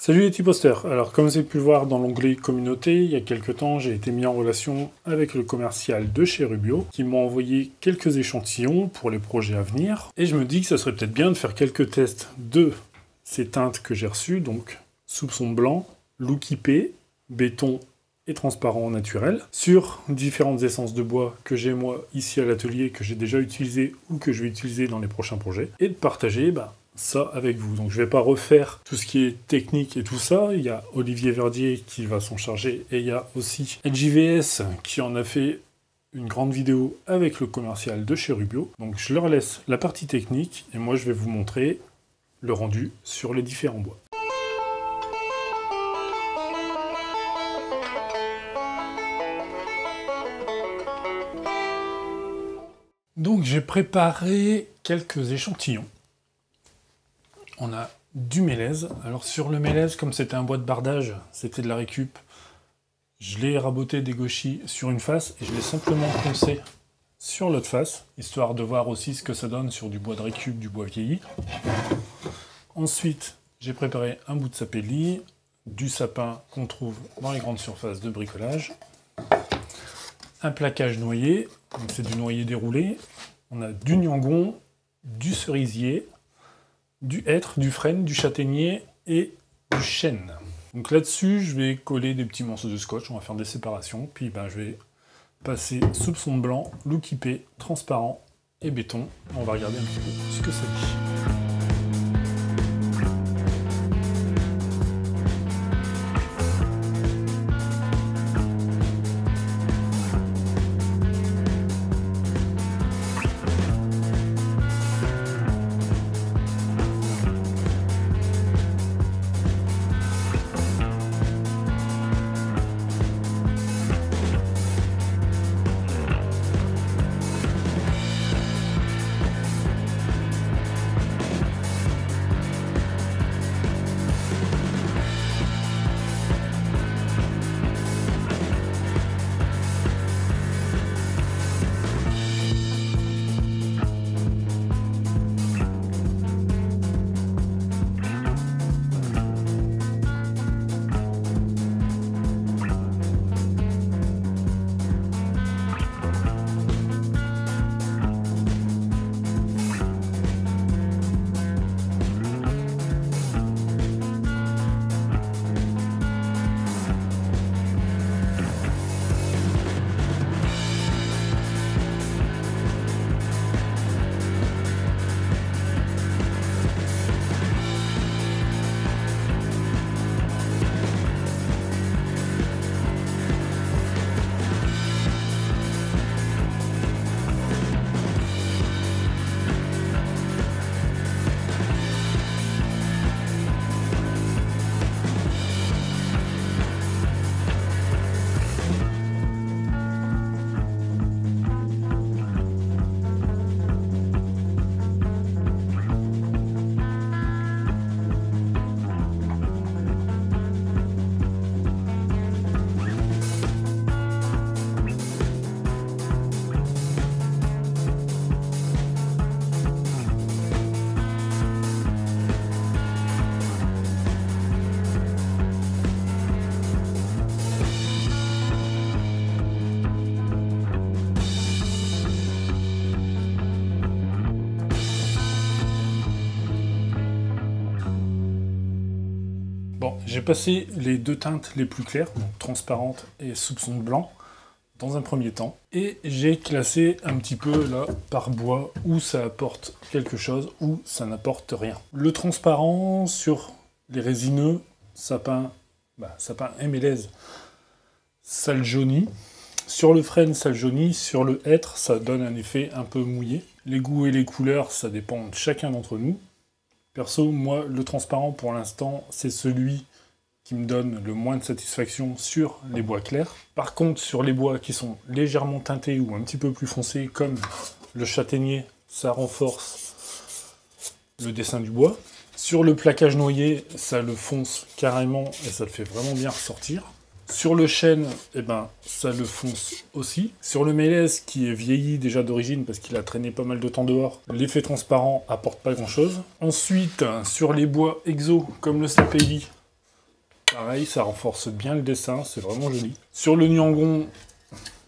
Salut les tiposters. Alors comme vous avez pu le voir dans l'onglet communauté, il y a quelques temps j'ai été mis en relation avec le commercial de chez Rubio qui m'a envoyé quelques échantillons pour les projets à venir et je me dis que ça serait peut-être bien de faire quelques tests de ces teintes que j'ai reçues, donc soupçon blanc, look IP, béton et transparent naturel, sur différentes essences de bois que j'ai moi ici à l'atelier, que j'ai déjà utilisé ou que je vais utiliser dans les prochains projets, et de partager ça avec vous. Donc je vais pas refaire tout ce qui est technique et tout ça, il y a Olivier Verdier qui va s'en charger, et il y a aussi LJVS qui en a fait une grande vidéo avec le commercial de chez Rubio. Donc je leur laisse la partie technique, et moi je vais vous montrer le rendu sur les différents bois. Donc j'ai préparé quelques échantillons. On a du mélèze. Alors sur le mélèze, comme c'était un bois de bardage, c'était de la récup, je l'ai raboté des gauchis sur une face et je l'ai simplement poncé sur l'autre face, histoire de voir aussi ce que ça donne sur du bois de récup, du bois vieilli. Ensuite, j'ai préparé un bout de sapelli, du sapin qu'on trouve dans les grandes surfaces de bricolage, un plaquage noyer, donc c'est du noyer déroulé, on a du niangon, du cerisier, du hêtre, du frêne, du châtaignier et du chêne. Donc là-dessus, je vais coller des petits morceaux de scotch, on va faire des séparations, puis je vais passer soupçon blanc, look IP, transparent et béton. On va regarder un petit peu ce que ça dit. Bon, j'ai passé les deux teintes les plus claires, donc transparente et soupçon de blanc, dans un premier temps. Et j'ai classé un petit peu là par bois où ça apporte quelque chose, où ça n'apporte rien. Le transparent sur les résineux, sapin et mélèze, ça le jaunit. Sur le frêne, ça le jaunit. Sur le hêtre, ça donne un effet un peu mouillé. Les goûts et les couleurs, ça dépend de chacun d'entre nous. Perso, moi, le transparent, pour l'instant, c'est celui qui me donne le moins de satisfaction sur les bois clairs. Par contre, sur les bois qui sont légèrement teintés ou un petit peu plus foncés, comme le châtaignier, ça renforce le dessin du bois. Sur le plaquage noyer, ça le fonce carrément et ça le fait vraiment bien ressortir. Sur le chêne, eh ben, ça le fonce aussi. Sur le mélèze, qui est vieilli déjà d'origine parce qu'il a traîné pas mal de temps dehors, l'effet transparent apporte pas grand chose. Ensuite, sur les bois exo, comme le sapelli, Pareil, ça renforce bien le dessin, c'est vraiment joli. Sur le Nyangon,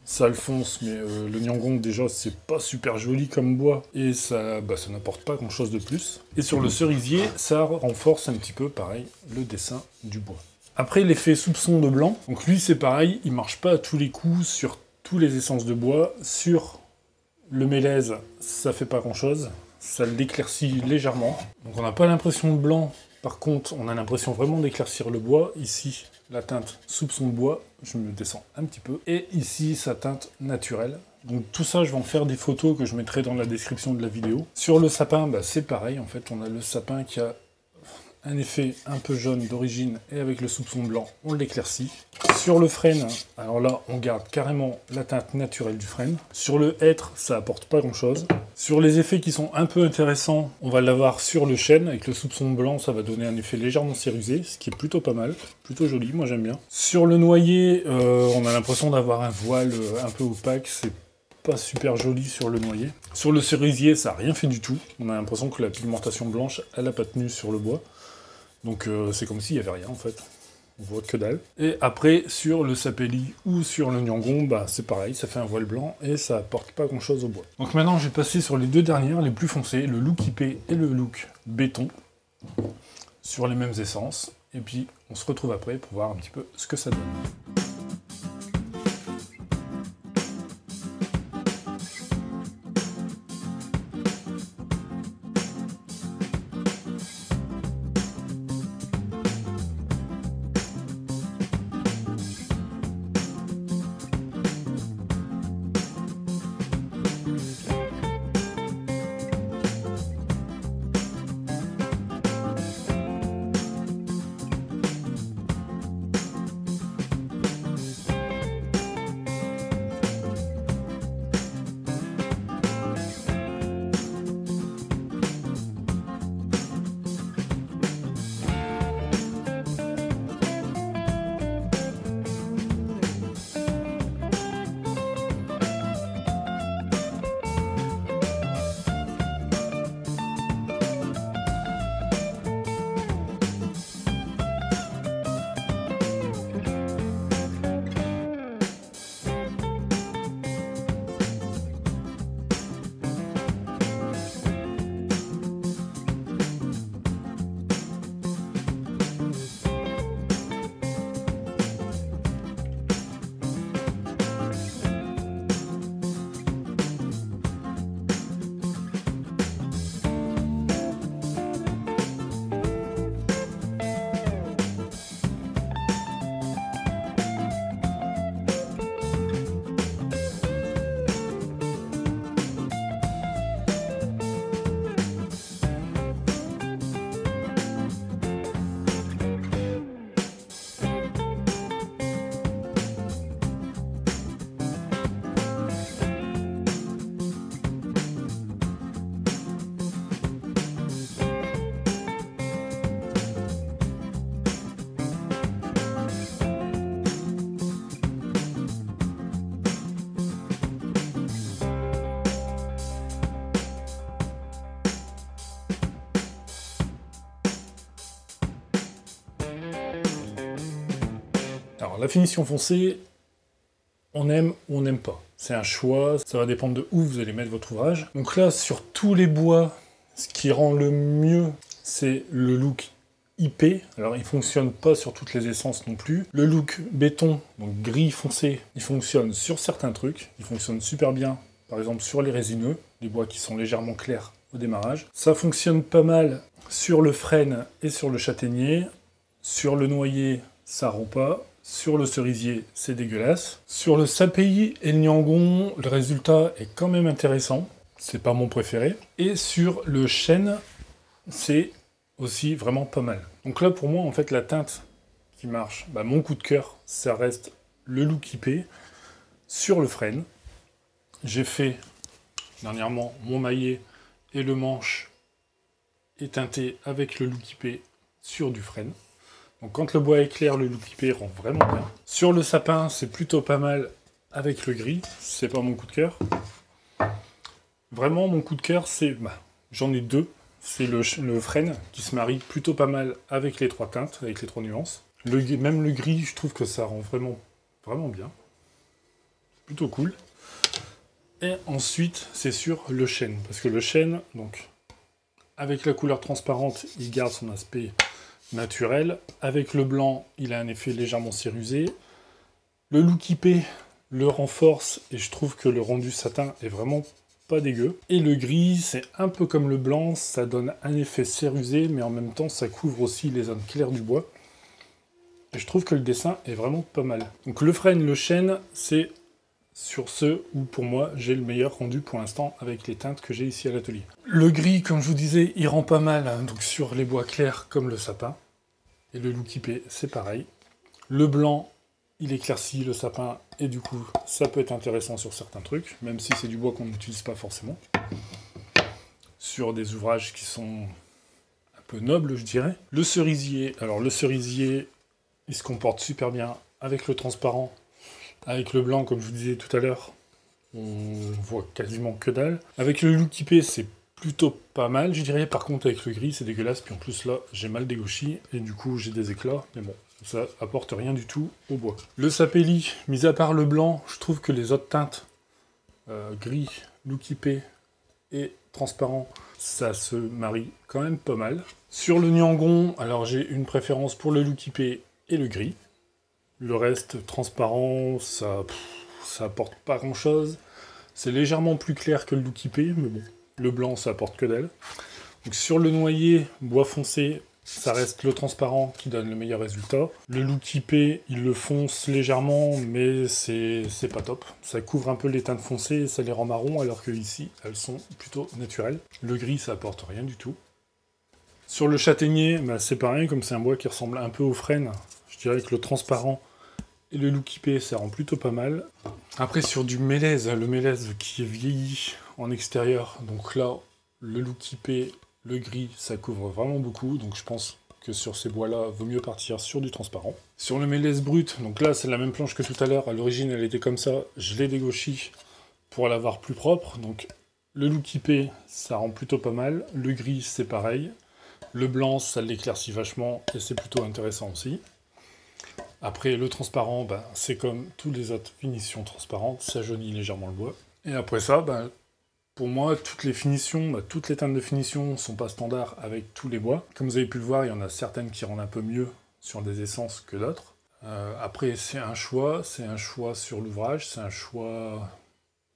ça le fonce, mais le Nyangon, déjà, c'est pas super joli comme bois, et ça n'apporte pas grand-chose de plus. Et sur le cerisier, ça renforce un petit peu, pareil, le dessin du bois. Après, l'effet soupçon de blanc, donc lui, c'est pareil, il marche pas à tous les coups sur tous les essences de bois. Sur le mélèze, ça fait pas grand-chose, ça l'éclaircit légèrement. Donc on n'a pas l'impression de blanc. Par contre, on a l'impression vraiment d'éclaircir le bois. Ici, la teinte soupçon de bois, je me descends un petit peu. Et ici, sa teinte naturelle. Donc tout ça, je vais en faire des photos que je mettrai dans la description de la vidéo. Sur le sapin, c'est pareil. En fait, on a le sapin qui a un effet un peu jaune d'origine et avec le soupçon blanc, on l'éclaircit. Sur le frêne, alors là, on garde carrément la teinte naturelle du frêne. Sur le hêtre, ça apporte pas grand-chose. Sur les effets qui sont un peu intéressants, on va l'avoir sur le chêne. Avec le soupçon blanc, ça va donner un effet légèrement cérusé, ce qui est plutôt pas mal, plutôt joli, moi j'aime bien. Sur le noyer, on a l'impression d'avoir un voile un peu opaque, c'est pas super joli sur le noyer. Sur le cerisier, ça n'a rien fait du tout. On a l'impression que la pigmentation blanche, elle n'a pas tenu sur le bois. Donc c'est comme s'il n'y avait rien en fait. On voit que dalle. Et après, sur le sapelli ou sur le Nyangon, c'est pareil, ça fait un voile blanc et ça apporte pas grand chose au bois. Donc maintenant, je vais passer sur les deux dernières, les plus foncées, le look IP et le look béton, sur les mêmes essences. Et puis, on se retrouve après pour voir un petit peu ce que ça donne. Alors la finition foncée, on aime ou on n'aime pas. C'est un choix, ça va dépendre de où vous allez mettre votre ouvrage. Donc là, sur tous les bois, ce qui rend le mieux, c'est le look IP. Alors il fonctionne pas sur toutes les essences non plus. Le look béton, donc gris foncé, il fonctionne sur certains trucs. Il fonctionne super bien, par exemple sur les résineux, les bois qui sont légèrement clairs au démarrage. Ça fonctionne pas mal sur le frêne et sur le châtaignier. Sur le noyer, ça rend pas. Sur le cerisier, c'est dégueulasse. Sur le sapéi et le Nyangon, le résultat est quand même intéressant. C'est pas mon préféré. Et sur le chêne, c'est aussi vraiment pas mal. Donc là, pour moi, en fait, la teinte qui marche, mon coup de cœur, ça reste le look IP sur le frêne. J'ai fait dernièrement mon maillet et le manche est teinté avec le look IP sur du frêne. Donc quand le bois est clair, le look IP rend vraiment bien. Sur le sapin, c'est plutôt pas mal avec le gris. C'est pas mon coup de cœur. Vraiment, mon coup de cœur, c'est... j'en ai deux. C'est le frêne qui se marie plutôt pas mal avec les trois teintes, avec les trois nuances. Même le gris, je trouve que ça rend vraiment bien. Plutôt cool. Et ensuite, c'est sur le chêne. Parce que le chêne, donc, avec la couleur transparente, il garde son aspect naturel. Avec le blanc, il a un effet légèrement cirrusé. Le look épais le renforce et je trouve que le rendu satin est vraiment pas dégueu. Et le gris, c'est un peu comme le blanc, ça donne un effet cirrusé, mais en même temps, ça couvre aussi les zones claires du bois. Et je trouve que le dessin est vraiment pas mal. Donc le frêne, le chêne, c'est sur ceux où, pour moi, j'ai le meilleur rendu pour l'instant avec les teintes que j'ai ici à l'atelier. Le gris, comme je vous disais, il rend pas mal, hein, donc sur les bois clairs comme le sapin. Et le look épais, c'est pareil. Le blanc, il éclaircit le sapin, et du coup, ça peut être intéressant sur certains trucs, même si c'est du bois qu'on n'utilise pas forcément. Sur des ouvrages qui sont un peu nobles, je dirais. Le cerisier, alors le cerisier, il se comporte super bien avec le transparent. Avec le blanc, comme je vous disais tout à l'heure, on voit quasiment que dalle. Avec le look épais, c'est plutôt pas mal, je dirais. Par contre, avec le gris, c'est dégueulasse. Puis en plus, là, j'ai mal dégauchi. Et du coup, j'ai des éclats. Mais bon, ça apporte rien du tout au bois. Le sapelli, mis à part le blanc, je trouve que les autres teintes, gris, look épais et transparent, ça se marie quand même pas mal. Sur le niangon, alors j'ai une préférence pour le look épais et le gris. Le reste, transparent, ça apporte pas grand-chose. C'est légèrement plus clair que le look épais, mais bon, le blanc, ça apporte que dalle. Donc sur le noyer, bois foncé, ça reste le transparent qui donne le meilleur résultat. Le look épais, il le fonce légèrement, mais c'est pas top. Ça couvre un peu les teintes foncées et ça les rend marron, alors que ici, elles sont plutôt naturelles. Le gris, ça apporte rien du tout. Sur le châtaignier, bah, c'est pareil, comme c'est un bois qui ressemble un peu au frêne, je dirais que le transparent et le look épais, ça rend plutôt pas mal. Après, sur du mélèze, le mélèze qui est vieilli en extérieur, donc là, le look épais, le gris, ça couvre vraiment beaucoup, donc je pense que sur ces bois-là, vaut mieux partir sur du transparent. Sur le mélèze brut, donc là, c'est la même planche que tout à l'heure, à l'origine, elle était comme ça, je l'ai dégauchie pour l'avoir plus propre, donc le look épais, ça rend plutôt pas mal, le gris, c'est pareil, le blanc, ça l'éclaircit vachement, et c'est plutôt intéressant aussi. Après, le transparent, ben, c'est comme toutes les autres finitions transparentes, ça jaunit légèrement le bois. Et après ça, ben, pour moi, toutes les finitions, ben, toutes les teintes de finition sont pas standards avec tous les bois. Comme vous avez pu le voir, il y en a certaines qui rendent un peu mieux sur des essences que d'autres. Après, c'est un choix sur l'ouvrage, c'est un choix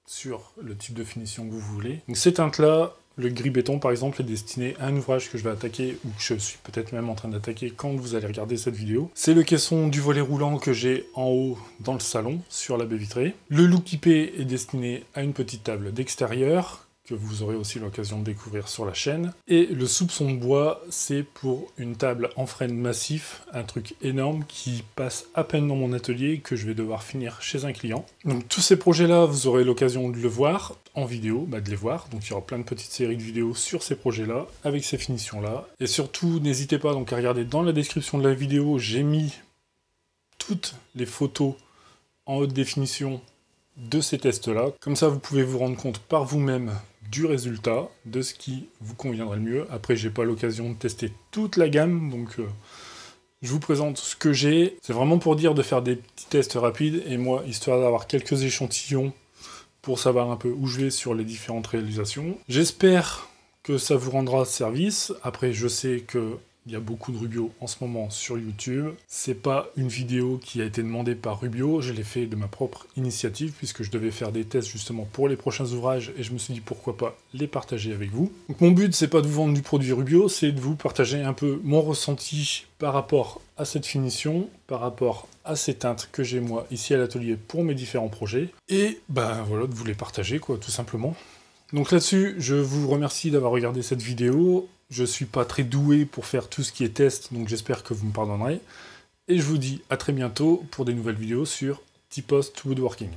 sur le type de finition que vous voulez. Donc ces teintes-là, le gris béton par exemple est destiné à un ouvrage que je vais attaquer ou que je suis peut-être même en train d'attaquer quand vous allez regarder cette vidéo. C'est le caisson du volet roulant que j'ai en haut dans le salon sur la baie vitrée. Le look épais est destiné à une petite table d'extérieur que vous aurez aussi l'occasion de découvrir sur la chaîne. Et le soupçon de bois, c'est pour une table en frêne massif, un truc énorme qui passe à peine dans mon atelier, que je vais devoir finir chez un client. Donc tous ces projets-là, vous aurez l'occasion de le voir en vidéo, de les voir. Donc il y aura plein de petites séries de vidéos sur ces projets-là, avec ces finitions-là. Et surtout, n'hésitez pas donc à regarder dans la description de la vidéo, j'ai mis toutes les photos en haute définition de ces tests-là. Comme ça, vous pouvez vous rendre compte par vous-même du résultat, de ce qui vous conviendrait le mieux. Après, j'ai pas l'occasion de tester toute la gamme, donc je vous présente ce que j'ai. C'est vraiment pour dire de faire des petits tests rapides, et moi, histoire d'avoir quelques échantillons pour savoir un peu où je vais sur les différentes réalisations. J'espère que ça vous rendra service. Après, je sais que il y a beaucoup de Rubio en ce moment sur YouTube. C'est pas une vidéo qui a été demandée par Rubio, je l'ai fait de ma propre initiative, puisque je devais faire des tests justement pour les prochains ouvrages, et je me suis dit pourquoi pas les partager avec vous. Donc mon but, c'est pas de vous vendre du produit Rubio, c'est de vous partager un peu mon ressenti par rapport à cette finition, par rapport à ces teintes que j'ai moi ici à l'atelier pour mes différents projets, et ben voilà, de vous les partager quoi, tout simplement. Donc là-dessus, je vous remercie d'avoir regardé cette vidéo. Je suis pas très doué pour faire tout ce qui est test, donc j'espère que vous me pardonnerez. Et je vous dis à très bientôt pour des nouvelles vidéos sur T-Post Woodworking.